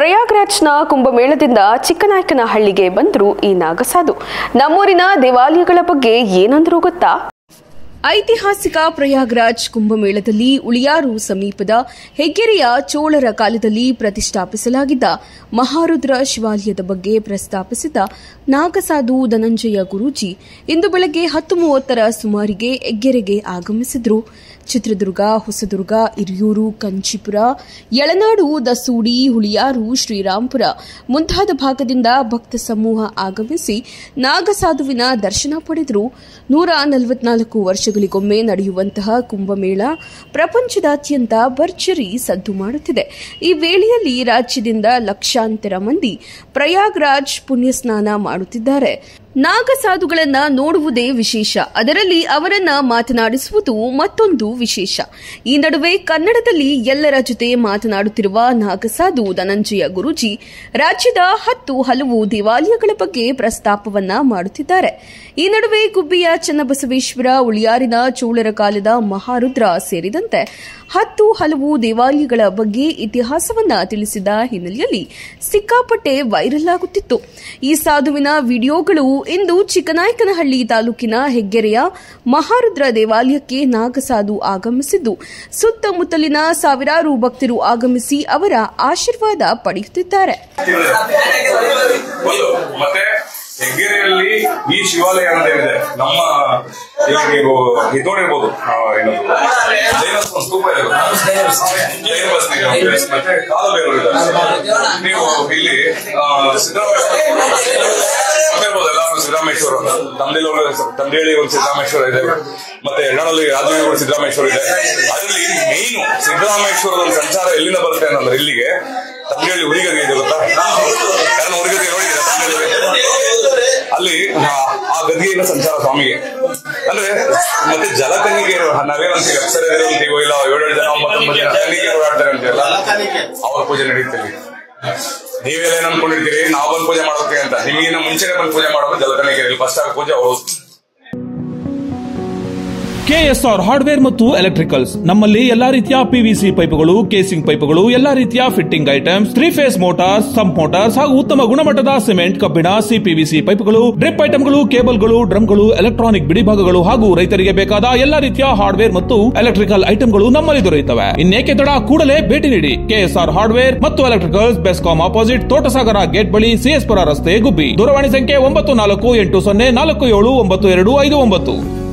ಪ್ರಯಾಗ್ರಾಜ್ನ ಕುಂಭಮೇಳದಿಂದ ಚಿಕ್ಕನಾಯಕನಹಳ್ಳಿಗೆ ಬಂದ್ರು ಈ ನಾಗಸಾಧು. ನಮ್ಮೂರಿನ ದೇವಾಲಯಗಳ ಬಗ್ಗೆ ಏನಂದ್ರು ಗೊತ್ತಾ? ಐತಿಹಾಸಿಕ ಪ್ರಯಾಗ್ರಾಜ್ ಕುಂಭಮೇಳದಲ್ಲಿ ಉಳಿಯಾರು ಸಮೀಪದ ಹೆಗ್ಗೆರೆಯ ಚೋಳರ ಕಾಲದಲ್ಲಿ ಪ್ರತಿಷ್ಠಾಪಿಸಲಾಗಿದ್ದ ಮಹಾರುದ್ರ ಶಿವಾಲಯದ ಬಗ್ಗೆ ಪ್ರಸ್ತಾಪಿಸಿದ ನಾಗಸಾಧು ಧನಂಜಯ ಗುರೂಜಿ ಇಂದು ಬೆಳಗ್ಗೆ 10:30 ಸುಮಾರಿಗೆ ಹೆಗ್ಗೆರೆಗೆ ಆಗಮಿಸಿದ್ರು. ಚಿತ್ರದುರ್ಗ, ಹೊಸದುರ್ಗ, ಹಿರಿಯೂರು, ಕಂಚಿಪುರ, ಯಳನಾಡು, ದಸೂಡಿ, ಹುಳಿಯಾರು, ಶ್ರೀರಾಂಪುರ ಮುಂತಾದ ಭಾಗದಿಂದ ಭಕ್ತ ಸಮೂಹ ಆಗಮಿಸಿ ನಾಗಸಾಧುವಿನ ದರ್ಶನ ಪಡೆದರು. 144 ವರ್ಷಗಳಿಗೊಮ್ಮೆ ನಡೆಯುವಂತಹ ಕುಂಭಮೇಳ ಪ್ರಪಂಚದಾದ್ಯಂತ ಭರ್ಜರಿ ಸದ್ದು ಮಾಡುತ್ತಿದೆ. ಈ ವೇಳೆಯಲ್ಲಿ ರಾಜ್ಯದಿಂದ ಲಕ್ಷಾಂತರ ಮಂದಿ ಪ್ರಯಾಗ್ರಾಜ್ ಪುಣ್ಯಸ್ನಾನ ಮಾಡುತ್ತಿದ್ದಾರೆ. ನಾಗಸಾಧುಗಳನ್ನ ನೋಡುವುದೇ ವಿಶೇಷ, ಅದರಲ್ಲಿ ಅವರನ್ನ ಮಾತನಾಡಿಸುವುದು ಮತ್ತೊಂದು ವಿಶೇಷ. ಈ ನಡುವೆ ಕನ್ನಡದಲ್ಲಿ ಎಲ್ಲರ ಜೊತೆ ಮಾತನಾಡುತ್ತಿರುವ ನಾಗಸಾಧು ಧನಂಜಯ ಗುರೂಜಿ ರಾಜ್ಯದ 10 ಹಲವು ದೇವಾಲಯಗಳ ಬಗ್ಗೆ ಪ್ರಸ್ತಾಪವನ್ನ ಮಾಡುತ್ತಿದ್ದಾರೆ. ಈ ನಡುವೆ ಗುಬ್ಬಿಯ ಚನ್ನಬಸವೇಶ್ವರ, ಉಳಿಯಾರಿನ ಚೋಳರ ಕಾಲದ ಮಹಾರುದ್ರ ಸೇರಿದಂತೆ 10 ಹಲವು ದೇವಾಲಯಗಳ ಬಗ್ಗೆ ಇತಿಹಾಸವನ್ನ ತಿಳಿಸಿದ ಹಿನ್ನೆಲೆಯಲ್ಲಿ ಸಿಕ್ಕಾಪಟ್ಟೆ ವೈರಲ್ ಆಗುತ್ತಿತ್ತು. ಈ ಸಾಧುವಿನ ವಿಡಿಯೋಗಳು ಇಂದು ಚಿಕ್ಕನಾಯಕನಹಳ್ಳಿ ತಾಲೂಕಿನ ಹೆಗ್ಗೆರೆಯ ಮಹಾರುದ್ರ ದೇವಾಲಯಕ್ಕೆ ನಾಗಸಾಧು ಆಗಮಿಸಿದ್ದು, ಸುತ್ತಮುತ್ತಲಿನ ಸಾವಿರಾರು ಭಕ್ತರು ಆಗಮಿಸಿ ಅವರ ಆಶೀರ್ವಾದ ಪಡೆಯುತ್ತಿದ್ದಾರೆ. ಹೆಗ್ಗೆರೆಯಲ್ಲಿ ಈ ಶಿವಾಲಯ ಅನ್ನೋದೇನಿದೆ, ನಮ್ಮ ನೀವು ನೋಡಿರ್ಬೋದು, ಜೈನ ಸ್ತೂಪ ಇದೆ, ಮತ್ತೆ ಕಾಲಬೇರು ಇದೆ. ನೀವು ಇಲ್ಲಿ ಸಿದ್ದರಾಮೇಶ್ವರ, ತಂದೇಳಿ ಒಂದು ಸಿದ್ದರಾಮೇಶ್ವರ ಇದೆ, ಮತ್ತೆ ಎಳ್ಳನಲ್ಲಿ ರಾಜವೀರ ಸಿದ್ದರಾಮೇಶ್ವರ ಇದೆ. ಅದರಲ್ಲಿ ಮೇನು ಸಿದ್ದರಾಮೇಶ್ವರದ ಒಂದು ಸಂಚಾರ ಎಲ್ಲಿಂದ ಬರುತ್ತೆ ಅಂತಂದ್ರೆ ಇಲ್ಲಿಗೆ ತಂದೇಳಿ ಹುಲಿಗರಿಗೆ ಇದೆ ಗೊತ್ತಾ? ಯಾರನ್ನ ಹುಲಿಗರಿಗೆ ನೋಡಿದ್ರೆ ಅಲ್ಲಿ ಆ ಗದಿಗೆಯಿಂದ ಸಂಚಾರ ಸ್ವಾಮಿಗೆ ಅಂದ್ರೆ ಮತ್ತೆ ಜಲಕನ್ನಿಗೆ ನಾವೇನಂತೀವಿ ಅಪ್ಸರದಿರೋ ಇಲ್ಲ 7 ಜನ 9 ಜನ ಕನ್ನಿಗೆ ಓಡಾಡ್ತಾರೆ ಅಂತೀವಲ್ಲ, ಅವ್ರ ಪೂಜೆ ನಡೀತೀವಿ. ನೀವೆಲ್ಲ ಏನ್ ಅನ್ಕೊಂಡಿರ್ತೀರಿ ನಾವು ಬಂದು ಪೂಜೆ ಮಾಡೋಕೆ ಅಂತ? ನಿಮಗಿನ್ನ ಮುಂಚೆನೆ ಬಂದು ಪೂಜೆ ಮಾಡೋದು ಜಲಕನ್ನಿಗೆ ಫಸ್ಟ್ ಆಗಿ ಪೂಜೆ ಅವರು. KSR ಹಾರ್ಡ್ವೇರ್ ಮತ್ತು ಎಲೆಕ್ಟ್ರಿಕಲ್ಸ್ ನಮ್ಮಲ್ಲಿ ಎಲ್ಲಾ ರೀತಿಯ PVC ಪೈಪುಗಳು, ಕೇಸಿಂಗ್ ಪೈಪುಗಳು, ಎಲ್ಲಾ ರೀತಿಯ fitting items, 3 phase motors, sump motors ಹಾಗೂ ಉತ್ತಮ ಗುಣಮಟ್ಟದ ಸಿಮೆಂಟ್, ಕಬ್ಬಿಣ, CPVC ಪೈಪುಗಳು, ಡ್ರಿಪ್ ಐಟಮ್ಗಳು, ಕೇಬಲ್ಗಳು, ಡ್ರಮ್ಗಳು, ಎಲೆಕ್ಟ್ರಾನಿಕ್ ಬಿಡಿಭಾಗಗಳು ಹಾಗೂ ರೈತರಿಗೆ ಬೇಕಾದ ಎಲ್ಲಾ ರೀತಿಯ ಹಾರ್ಡ್ವೇರ್ ಮತ್ತು ಎಲೆಕ್ಟ್ರಿಕಲ್ ಐಟಮ್ಗಳು ನಮ್ಮಲ್ಲಿ ದೊರೆಯುತ್ತವೆ. ಇನ್ನೇಕೆ ತಡ, ಕೂಡಲೇ ಭೇಟಿ ನೀಡಿ. KSR ಹಾರ್ಡ್ವೇರ್ ಮತ್ತು ಎಲೆಕ್ಟ್ರಿಕಲ್ಸ್, ಬೆಸ್ಕಾಂ ಆಪೋಸಿಟ್, ತೋಟಸಾಗರ ಗೇಟ್ ಬಳಿ, CS ಪುರ ರಸ್ತೆ, ಗುಬ್ಬಿ. ದೂರವಾಣಿ ಸಂಖ್ಯೆ 9480479259.